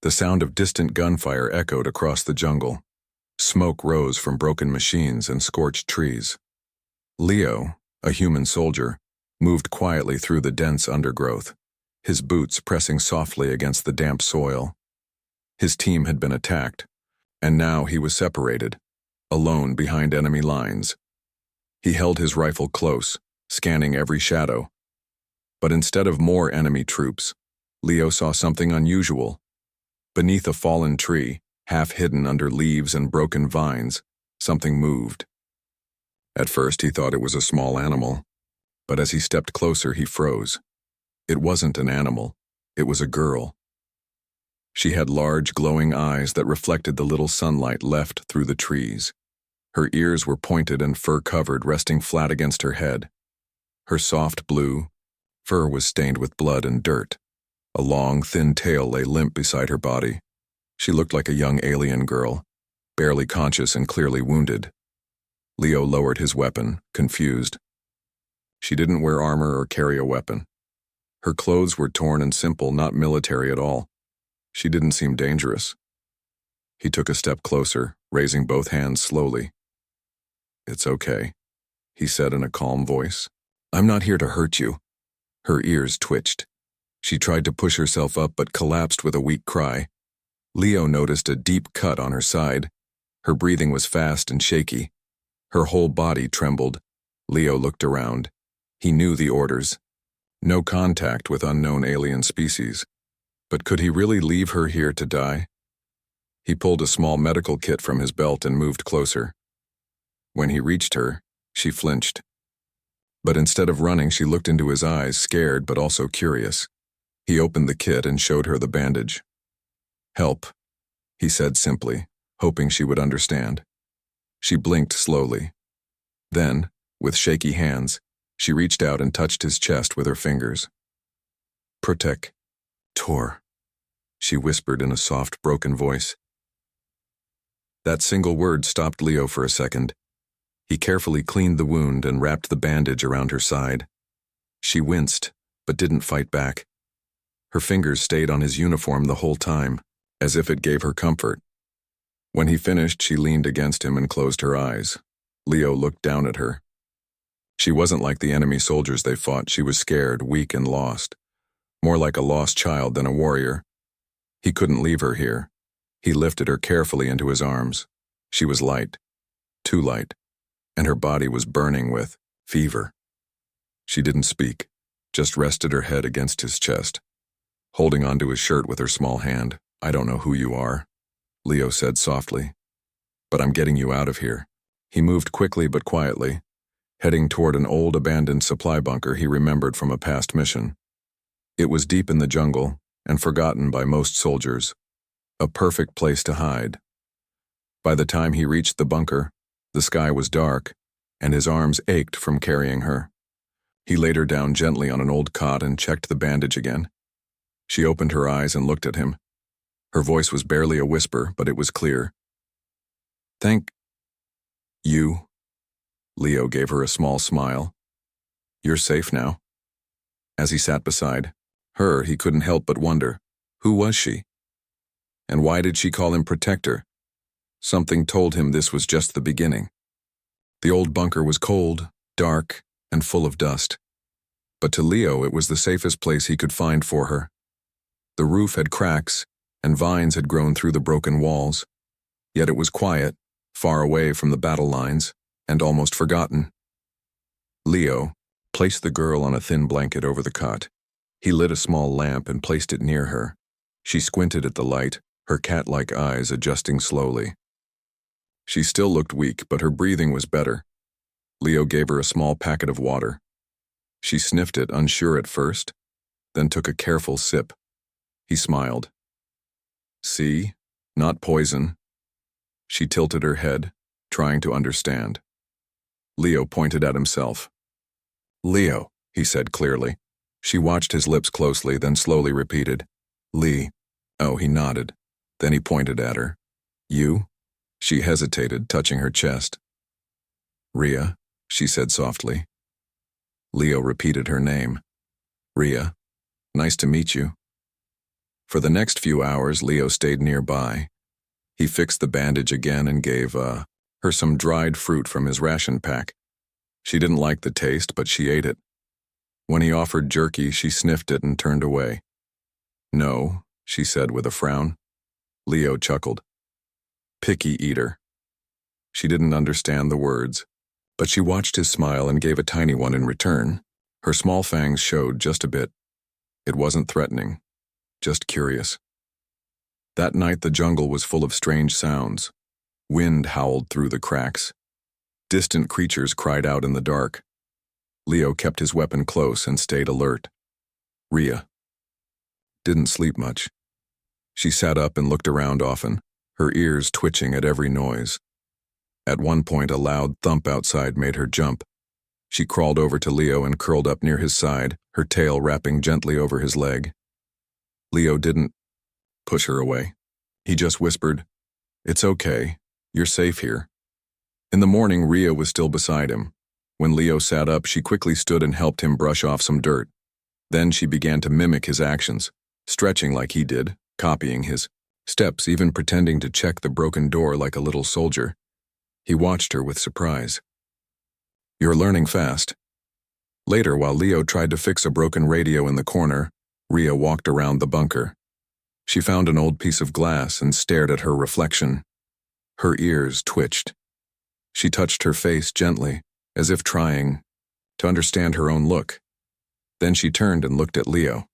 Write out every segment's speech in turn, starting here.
The sound of distant gunfire echoed across the jungle. Smoke rose from broken machines and scorched trees. Leo, a human soldier, moved quietly through the dense undergrowth, his boots pressing softly against the damp soil. His team had been attacked, and now he was separated, alone behind enemy lines. He held his rifle close, scanning every shadow. But instead of more enemy troops, Leo saw something unusual. Beneath a fallen tree, half hidden under leaves and broken vines, something moved. At first he thought it was a small animal, but as he stepped closer he froze. It wasn't an animal, it was a girl. She had large glowing eyes that reflected the little sunlight left through the trees. Her ears were pointed and fur-covered, resting flat against her head. Her soft blue fur was stained with blood and dirt. A long, thin tail lay limp beside her body. She looked like a young alien girl, barely conscious and clearly wounded. Leo lowered his weapon, confused. She didn't wear armor or carry a weapon. Her clothes were torn and simple, not military at all. She didn't seem dangerous. He took a step closer, raising both hands slowly. "It's okay," he said in a calm voice. "I'm not here to hurt you." Her ears twitched. She tried to push herself up but collapsed with a weak cry. Leo noticed a deep cut on her side. Her breathing was fast and shaky. Her whole body trembled. Leo looked around. He knew the orders. No contact with unknown alien species. But could he really leave her here to die? He pulled a small medical kit from his belt and moved closer. When he reached her, she flinched. But instead of running, she looked into his eyes, scared but also curious. He opened the kit and showed her the bandage. "Help," he said simply, hoping she would understand. She blinked slowly. Then, with shaky hands, she reached out and touched his chest with her fingers. "Protect. Tor," she whispered in a soft, broken voice. That single word stopped Leo for a second. He carefully cleaned the wound and wrapped the bandage around her side. She winced, but didn't fight back. Her fingers stayed on his uniform the whole time, as if it gave her comfort. When he finished, she leaned against him and closed her eyes. Leo looked down at her. She wasn't like the enemy soldiers they fought. She was scared, weak, and lost. More like a lost child than a warrior. He couldn't leave her here. He lifted her carefully into his arms. She was light, too light, and her body was burning with fever. She didn't speak, just rested her head against his chest, holding onto his shirt with her small hand. "I don't know who you are," Leo said softly, "but I'm getting you out of here." He moved quickly but quietly, heading toward an old abandoned supply bunker he remembered from a past mission. It was deep in the jungle and forgotten by most soldiers, a perfect place to hide. By the time he reached the bunker, the sky was dark, and his arms ached from carrying her. He laid her down gently on an old cot and checked the bandage again. She opened her eyes and looked at him. Her voice was barely a whisper, but it was clear. "Thank you." Leo gave her a small smile. "You're safe now." As he sat beside her, he couldn't help but wonder, who was she? And why did she call him protector? Something told him this was just the beginning. The old bunker was cold, dark, and full of dust. But to Leo, it was the safest place he could find for her. The roof had cracks, and vines had grown through the broken walls. Yet it was quiet, far away from the battle lines, and almost forgotten. Leo placed the girl on a thin blanket over the cot. He lit a small lamp and placed it near her. She squinted at the light, her cat-like eyes adjusting slowly. She still looked weak, but her breathing was better. Leo gave her a small packet of water. She sniffed it, unsure at first, then took a careful sip. He smiled. "See? Not poison." She tilted her head, trying to understand. Leo pointed at himself. "Leo," he said clearly. She watched his lips closely, then slowly repeated, "Lee." Oh, he nodded. Then he pointed at her. "You?" She hesitated, touching her chest. "Rhea," she said softly. Leo repeated her name. "Rhea, nice to meet you." For the next few hours, Leo stayed nearby. He fixed the bandage again and gave her some dried fruit from his ration pack. She didn't like the taste, but she ate it. When he offered jerky, she sniffed it and turned away. "No," she said with a frown. Leo chuckled. "Picky eater." She didn't understand the words, but she watched his smile and gave a tiny one in return. Her small fangs showed just a bit. It wasn't threatening, just curious. That night the jungle was full of strange sounds. Wind howled through the cracks. Distant creatures cried out in the dark. Leo kept his weapon close and stayed alert. Rhea didn't sleep much. She sat up and looked around often, her ears twitching at every noise. At one point, a loud thump outside made her jump. She crawled over to Leo and curled up near his side, her tail wrapping gently over his leg. Leo didn't push her away. He just whispered, "It's okay. You're safe here." In the morning, Rhea was still beside him. When Leo sat up, she quickly stood and helped him brush off some dirt. Then she began to mimic his actions, stretching like he did, copying his steps, even pretending to check the broken door like a little soldier. He watched her with surprise. "You're learning fast." Later, while Leo tried to fix a broken radio in the corner, Rhea walked around the bunker. She found an old piece of glass and stared at her reflection. Her ears twitched. She touched her face gently, as if trying to understand her own look. Then she turned and looked at Leo.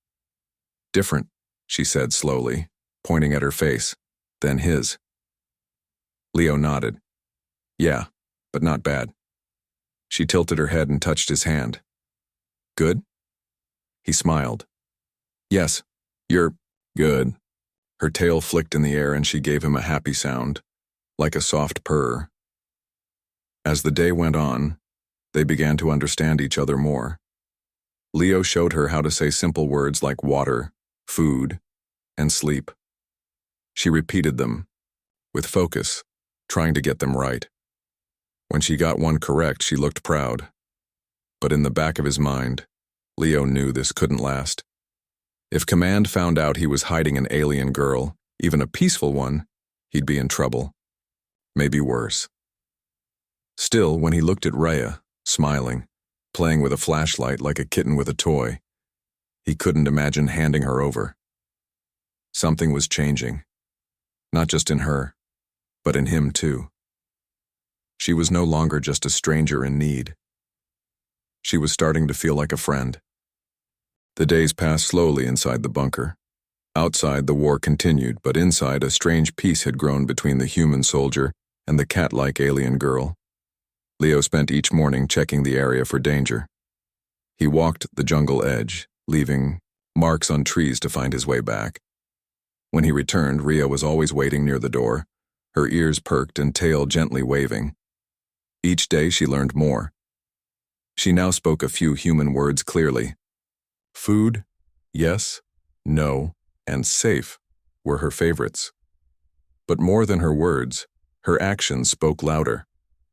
"Different," she said slowly, pointing at her face, then his. Leo nodded. "Yeah, but not bad." She tilted her head and touched his hand. "Good?" He smiled. "Yes, you're good." Her tail flicked in the air and she gave him a happy sound, like a soft purr. As the day went on, they began to understand each other more. Leo showed her how to say simple words like water, food, and sleep. She repeated them, with focus, trying to get them right. When she got one correct, she looked proud. But in the back of his mind, Leo knew this couldn't last. If Command found out he was hiding an alien girl, even a peaceful one, he'd be in trouble. Maybe worse. Still, when he looked at Rhea, smiling, playing with a flashlight like a kitten with a toy, he couldn't imagine handing her over. Something was changing. Not just in her, but in him too. She was no longer just a stranger in need. She was starting to feel like a friend. The days passed slowly inside the bunker. Outside, the war continued, but inside, a strange peace had grown between the human soldier and the cat-like alien girl. Leo spent each morning checking the area for danger. He walked the jungle edge, leaving marks on trees to find his way back. When he returned, Rhea was always waiting near the door, her ears perked and tail gently waving. Each day she learned more. She now spoke a few human words clearly. Food, yes, no, and safe were her favorites. But more than her words, her actions spoke louder.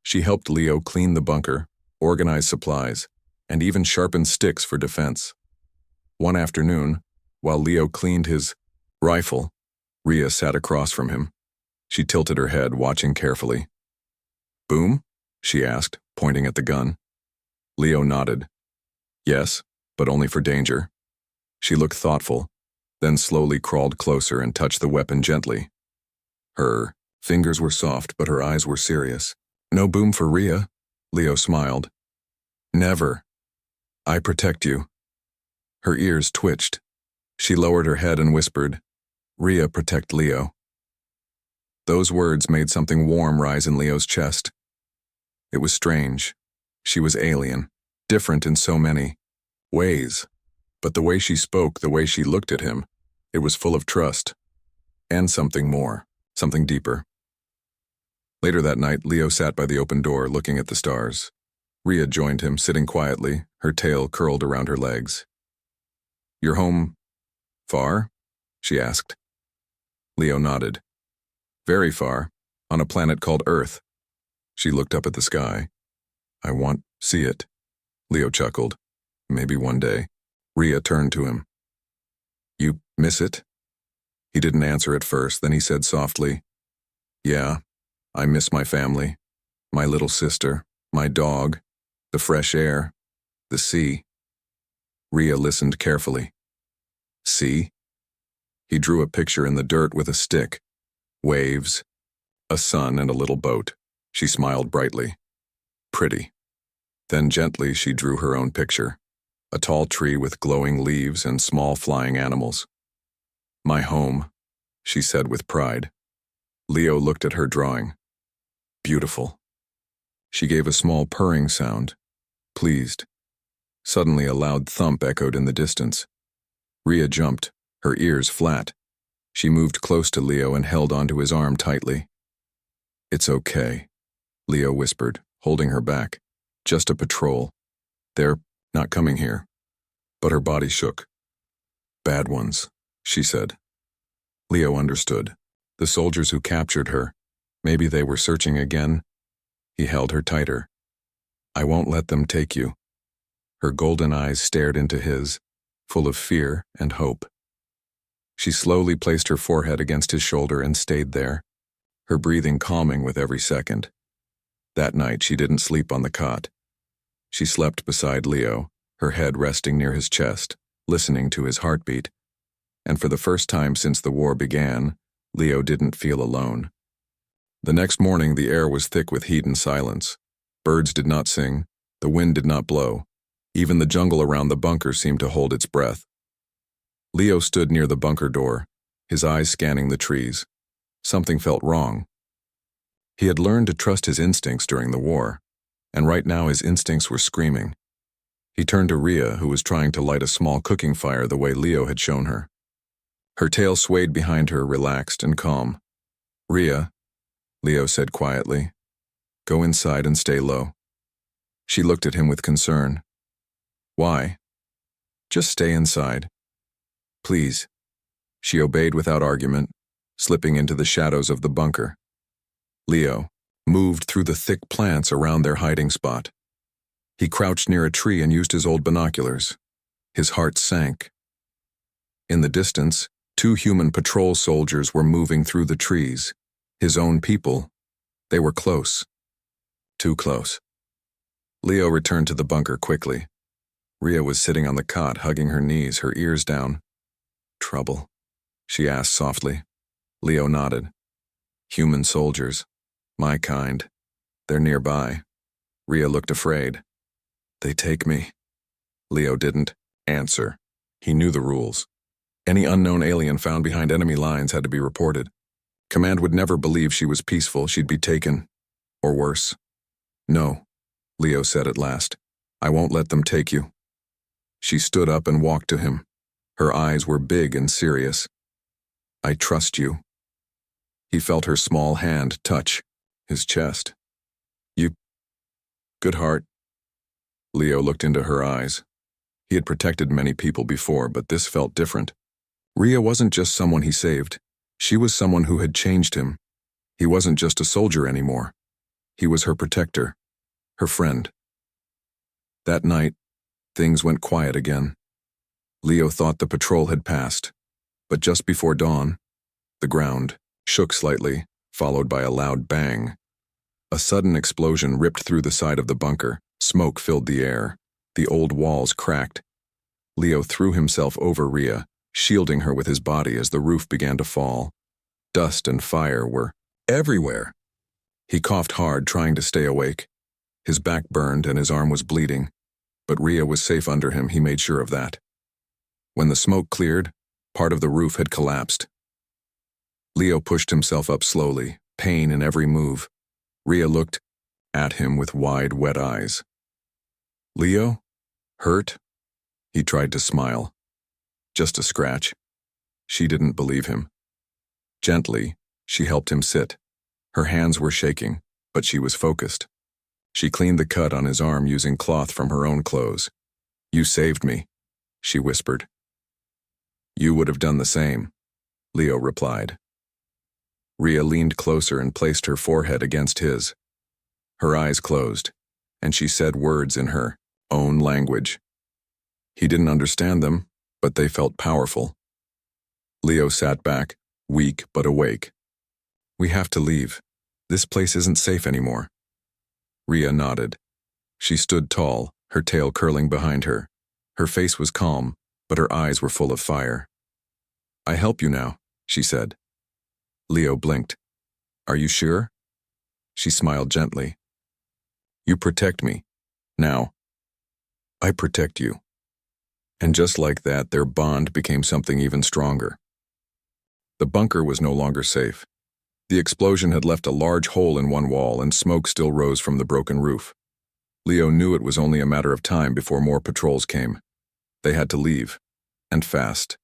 She helped Leo clean the bunker, organize supplies, and even sharpen sticks for defense. One afternoon, while Leo cleaned his rifle, Rhea sat across from him. She tilted her head, watching carefully. "Boom?" she asked, pointing at the gun. Leo nodded. "Yes, but only for danger." She looked thoughtful, then slowly crawled closer and touched the weapon gently. Her fingers were soft, but her eyes were serious. "No boom for Rhea," Leo smiled. "Never. I protect you." Her ears twitched. She lowered her head and whispered, "Rhea, protect Leo." Those words made something warm rise in Leo's chest. It was strange. She was alien, different in so many ways. But the way she spoke, the way she looked at him, it was full of trust. And something more, something deeper. Later that night, Leo sat by the open door, looking at the stars. Rhea joined him, sitting quietly, her tail curled around her legs. "Your home far?" she asked. Leo nodded. "Very far, on a planet called Earth." She looked up at the sky. "I want to see it." Leo chuckled. "Maybe one day." Rhea turned to him. "You miss it?" He didn't answer at first, then he said softly, "Yeah, I miss my family, my little sister, my dog, the fresh air, the sea." Rhea listened carefully. "See?" He drew a picture in the dirt with a stick. Waves, a sun, and a little boat. She smiled brightly. "Pretty." Then gently she drew her own picture. A tall tree with glowing leaves and small flying animals. "My home," she said with pride. Leo looked at her drawing. "Beautiful." She gave a small purring sound, pleased. Suddenly a loud thump echoed in the distance. Rhea jumped, her ears flat. She moved close to Leo and held onto his arm tightly. "It's okay," Leo whispered, holding her back. "Just a patrol. They're not coming here." But her body shook. "Bad ones," she said. Leo understood. The soldiers who captured her. Maybe they were searching again. He held her tighter. "I won't let them take you." Her golden eyes stared into his, full of fear and hope. She slowly placed her forehead against his shoulder and stayed there, her breathing calming with every second. That night she didn't sleep on the cot. She slept beside Leo, her head resting near his chest, listening to his heartbeat. And for the first time since the war began, Leo didn't feel alone. The next morning the air was thick with heat and silence. Birds did not sing, the wind did not blow. Even the jungle around the bunker seemed to hold its breath. Leo stood near the bunker door, his eyes scanning the trees. Something felt wrong. He had learned to trust his instincts during the war, and right now his instincts were screaming. He turned to Rhea, who was trying to light a small cooking fire the way Leo had shown her. Her tail swayed behind her, relaxed and calm. "Rhea," Leo said quietly, "go inside and stay low." She looked at him with concern. "Why?" "Just stay inside." "Please." She obeyed without argument, slipping into the shadows of the bunker. Leo moved through the thick plants around their hiding spot. He crouched near a tree and used his old binoculars. His heart sank. In the distance, 2 human patrol soldiers were moving through the trees. His own people. They were close. Too close. Leo returned to the bunker quickly. Rhea was sitting on the cot, hugging her knees, her ears down. "Trouble?" she asked softly. Leo nodded. "Human soldiers. My kind. They're nearby." Rhea looked afraid. "They take me." Leo didn't answer. He knew the rules. Any unknown alien found behind enemy lines had to be reported. Command would never believe she was peaceful. She'd be taken. Or worse. "No," Leo said at last. "I won't let them take you." She stood up and walked to him. Her eyes were big and serious. "I trust you." He felt her small hand touch his chest. "You... good heart." Leo looked into her eyes. He had protected many people before, but this felt different. Rhea wasn't just someone he saved. She was someone who had changed him. He wasn't just a soldier anymore. He was her protector, her friend. That night, things went quiet again. Leo thought the patrol had passed, but just before dawn, the ground shook slightly, followed by a loud bang. A sudden explosion ripped through the side of the bunker. Smoke filled the air. The old walls cracked. Leo threw himself over Rhea, shielding her with his body as the roof began to fall. Dust and fire were everywhere. He coughed hard, trying to stay awake. His back burned and his arm was bleeding, but Rhea was safe under him. He made sure of that. When the smoke cleared, part of the roof had collapsed. Leo pushed himself up slowly, pain in every move. Rhea looked at him with wide, wet eyes. "Leo? Hurt?" He tried to smile. "Just a scratch." She didn't believe him. Gently, she helped him sit. Her hands were shaking, but she was focused. She cleaned the cut on his arm using cloth from her own clothes. "You saved me," she whispered. "You would have done the same," Leo replied. Rhea leaned closer and placed her forehead against his. Her eyes closed, and she said words in her own language. He didn't understand them, but they felt powerful. Leo sat back, weak but awake. We have to leave. This place isn't safe anymore. Rhea nodded. She stood tall, her tail curling behind her. Her face was calm, but her eyes were full of fire. I help you now, she said. Leo blinked. Are you sure? She smiled gently. You protect me. Now, I protect you. And just like that, their bond became something even stronger. The bunker was no longer safe. The explosion had left a large hole in one wall, and smoke still rose from the broken roof. Leo knew it was only a matter of time before more patrols came. They had to leave, and fast.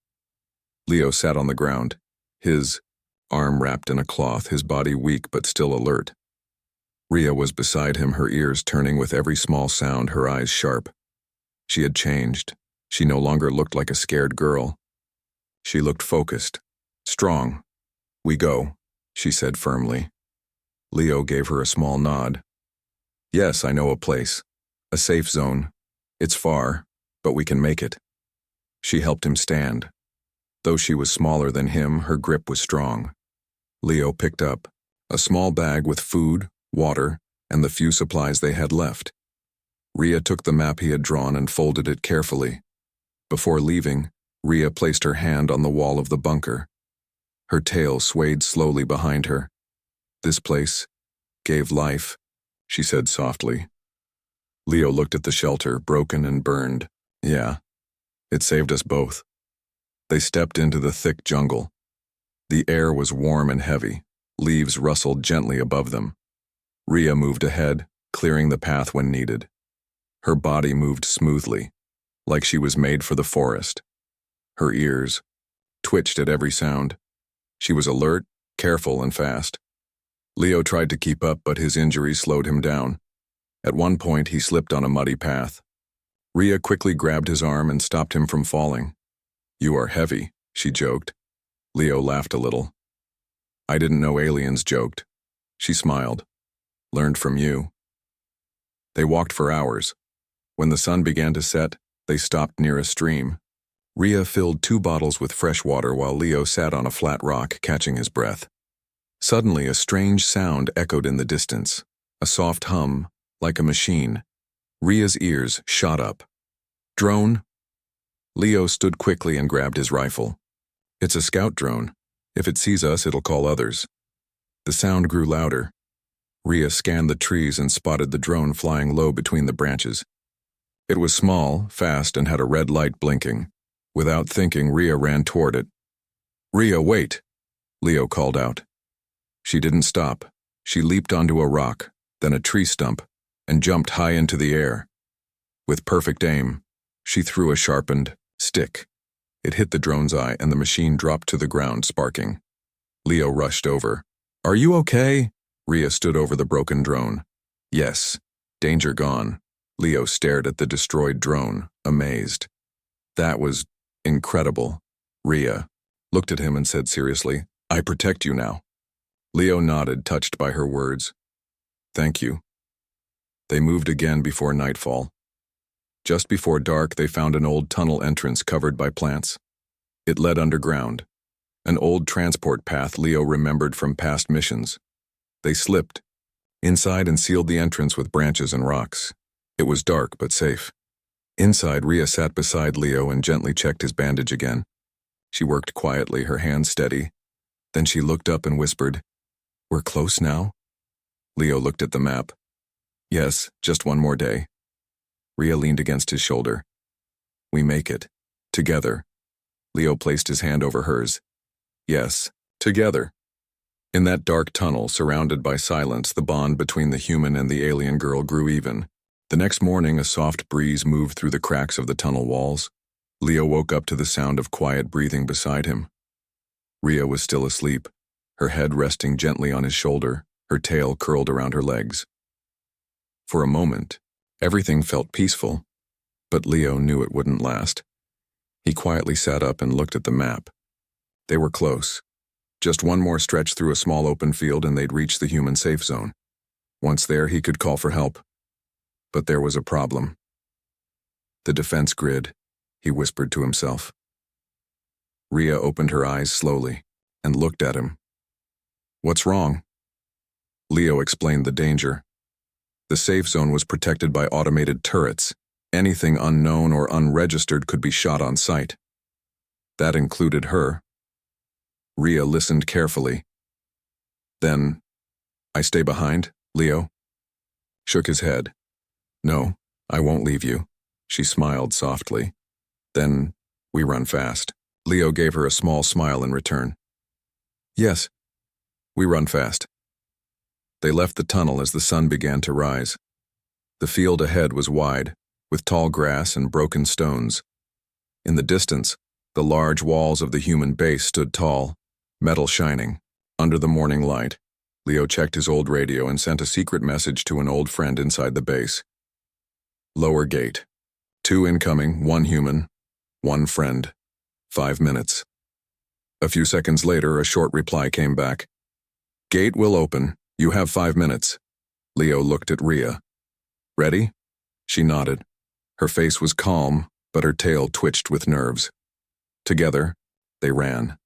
Leo sat on the ground, his arm wrapped in a cloth, his body weak but still alert. Rhea was beside him, her ears turning with every small sound, her eyes sharp. She had changed. She no longer looked like a scared girl. She looked focused, strong. We go, she said firmly. Leo gave her a small nod. Yes, I know a place. A safe zone. It's far, but we can make it. She helped him stand. Though she was smaller than him, her grip was strong. Leo picked up a small bag with food, water, and the few supplies they had left. Rhea took the map he had drawn and folded it carefully. Before leaving, Rhea placed her hand on the wall of the bunker. Her tail swayed slowly behind her. This place gave life, she said softly. Leo looked at the shelter, broken and burned. Yeah, it saved us both. They stepped into the thick jungle. The air was warm and heavy. Leaves rustled gently above them. Rhea moved ahead, clearing the path when needed. Her body moved smoothly, like she was made for the forest. Her ears twitched at every sound. She was alert, careful, and fast. Leo tried to keep up, but his injuries slowed him down. At one point, he slipped on a muddy path. Rhea quickly grabbed his arm and stopped him from falling. You are heavy, she joked. Leo laughed a little. I didn't know aliens joked. She smiled. Learned from you. They walked for hours. When the sun began to set, they stopped near a stream. Rhea filled 2 bottles with fresh water while Leo sat on a flat rock, catching his breath. Suddenly, a strange sound echoed in the distance, a soft hum, like a machine. Rhea's ears shot up. Drone? Leo stood quickly and grabbed his rifle. It's a scout drone. If it sees us, it'll call others. The sound grew louder. Rhea scanned the trees and spotted the drone flying low between the branches. It was small, fast, and had a red light blinking. Without thinking, Rhea ran toward it. Rhea, wait! Leo called out. She didn't stop. She leaped onto a rock, then a tree stump, and jumped high into the air. With perfect aim, she threw a sharpened stick. It hit the drone's eye, and the machine dropped to the ground, sparking. Leo rushed over. Are you okay? Rhea stood over the broken drone. Yes. Danger gone. Leo stared at the destroyed drone, amazed. That was incredible. Rhea looked at him and said seriously, I protect you now. Leo nodded, touched by her words. Thank you. They moved again before nightfall. Just before dark, they found an old tunnel entrance covered by plants. It led underground, an old transport path Leo remembered from past missions. They slipped inside and sealed the entrance with branches and rocks. It was dark but safe. Inside, Rhea sat beside Leo and gently checked his bandage again. She worked quietly, her hands steady. Then she looked up and whispered, We're close now? Leo looked at the map. Yes, just one more day. Rhea leaned against his shoulder. We make it. Together. Leo placed his hand over hers. Yes, together. In that dark tunnel, surrounded by silence, the bond between the human and the alien girl grew even. The next morning, a soft breeze moved through the cracks of the tunnel walls. Leo woke up to the sound of quiet breathing beside him. Rhea was still asleep, her head resting gently on his shoulder, her tail curled around her legs. For a moment, everything felt peaceful, but Leo knew it wouldn't last. He quietly sat up and looked at the map. They were close. Just one more stretch through a small open field and they'd reach the human safe zone. Once there, he could call for help. But there was a problem. The defense grid, he whispered to himself. Rhea opened her eyes slowly. and looked at him. "What's wrong?" Leo explained the danger. The safe zone was protected by automated turrets. Anything unknown or unregistered could be shot on sight. That included her. Rhea listened carefully. "Then, I stay behind, Leo?" Shook his head. "No, I won't leave you." She smiled softly. "Then, we run fast." Leo gave her a small smile in return. "Yes, we run fast." They left the tunnel as the sun began to rise. The field ahead was wide, with tall grass and broken stones. In the distance, the large walls of the human base stood tall, metal shining. Under the morning light, Leo checked his old radio and sent a secret message to an old friend inside the base. "Lower gate. 2 incoming, 1 human, 1 friend. 5 minutes." A few seconds later, a short reply came back. "Gate will open. You have 5 minutes." Leo looked at Rhea. "Ready?" She nodded. Her face was calm, but her tail twitched with nerves. Together, they ran.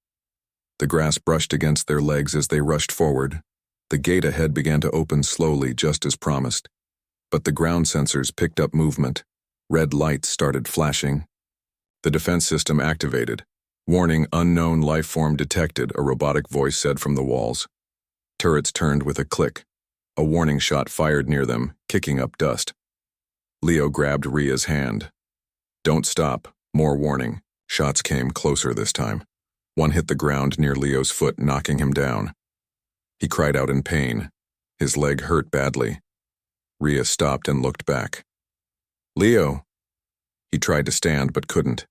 The grass brushed against their legs as they rushed forward. The gate ahead began to open slowly, just as promised. But the ground sensors picked up movement. Red lights started flashing. The defense system activated. "Warning, unknown life form detected," a robotic voice said from the walls. Turrets turned with a click. A warning shot fired near them, kicking up dust. Leo grabbed Rhea's hand. "Don't stop. More warning." Shots came closer this time. One hit the ground near Leo's foot, knocking him down. He cried out in pain. His leg hurt badly. Rhea stopped and looked back. "Leo!" He tried to stand but couldn't.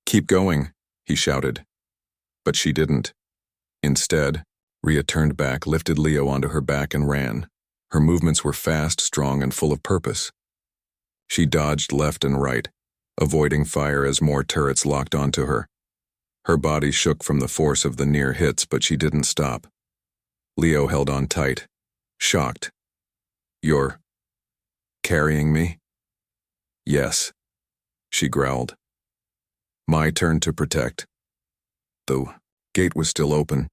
"Keep going," he shouted. But she didn't. Instead, Rhea turned back, lifted Leo onto her back and ran. Her movements were fast, strong, and full of purpose. She dodged left and right, avoiding fire as more turrets locked onto her. Her body shook from the force of the near hits, but she didn't stop. Leo held on tight, shocked. "You're carrying me?" "Yes," she growled. "My turn to protect." The gate was still open.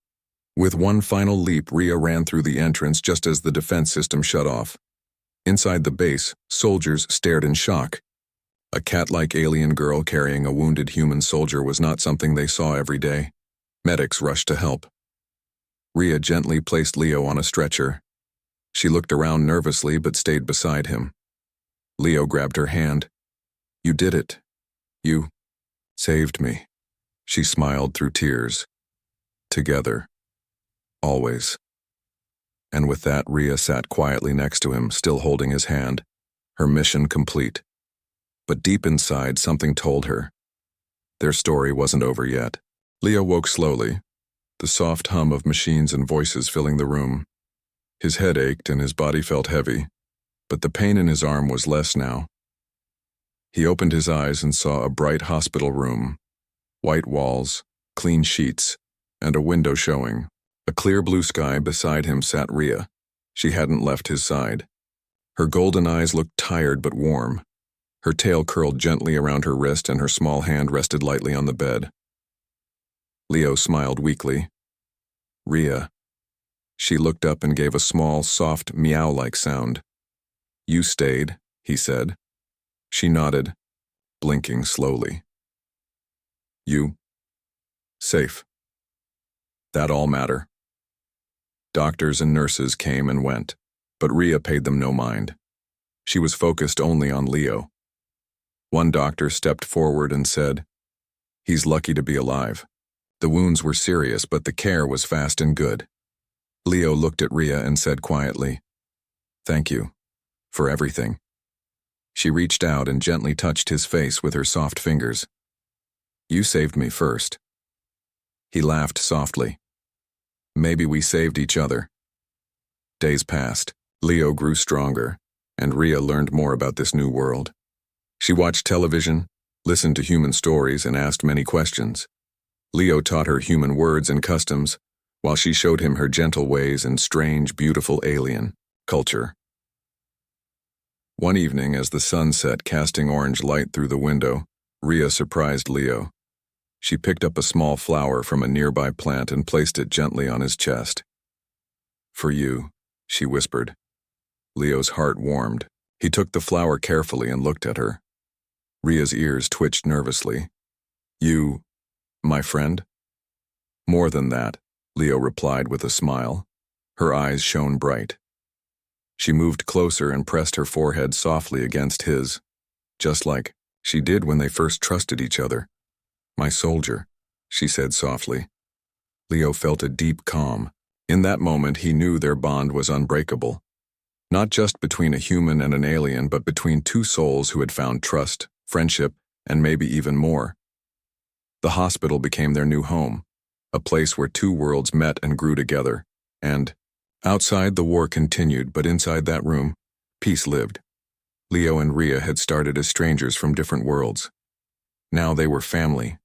With one final leap, Rhea ran through the entrance just as the defense system shut off. Inside the base, soldiers stared in shock. A cat-like alien girl carrying a wounded human soldier was not something they saw every day. Medics rushed to help. Rhea gently placed Leo on a stretcher. She looked around nervously but stayed beside him. Leo grabbed her hand. "You did it. You saved me." She smiled through tears. "Together. Always." And with that, Rhea sat quietly next to him, still holding his hand, her mission complete. But deep inside, something told her. Their story wasn't over yet. Leo woke slowly, the soft hum of machines and voices filling the room. His head ached and his body felt heavy, but the pain in his arm was less now. He opened his eyes and saw a bright hospital room, white walls, clean sheets, and a window showing. A clear blue sky beside him sat Rhea. She hadn't left his side. Her golden eyes looked tired but warm. Her tail curled gently around her wrist and her small hand rested lightly on the bed. Leo smiled weakly. "Rhea." She looked up and gave a small, soft, meow-like sound. "You stayed," he said. She nodded, blinking slowly. "You safe. That all matter." Doctors and nurses came and went, but Rhea paid them no mind. She was focused only on Leo. One doctor stepped forward and said, "He's lucky to be alive. The wounds were serious, but the care was fast and good." Leo looked at Rhea and said quietly, "Thank you for everything." She reached out and gently touched his face with her soft fingers. "You saved me first." He laughed softly. "Maybe we saved each other." Days passed. Leo grew stronger, and Rhea learned more about this new world. She watched television, listened to human stories, and asked many questions. Leo taught her human words and customs, while she showed him her gentle ways and strange, beautiful alien culture. One evening, as the sun set casting orange light through the window, Rhea surprised Leo. She picked up a small flower from a nearby plant and placed it gently on his chest. "For you," she whispered. Leo's heart warmed. He took the flower carefully and looked at her. Ria's ears twitched nervously. "You, my friend?" "More than that," Leo replied with a smile. Her eyes shone bright. She moved closer and pressed her forehead softly against his, just like she did when they first trusted each other. "My soldier," she said softly. Leo felt a deep calm. In that moment he knew their bond was unbreakable. Not just between a human and an alien, but between two souls who had found trust, friendship, and maybe even more. The hospital became their new home, a place where two worlds met and grew together. And outside, the war continued, but inside that room, peace lived. Leo and Ria had started as strangers from different worlds. Now they were family,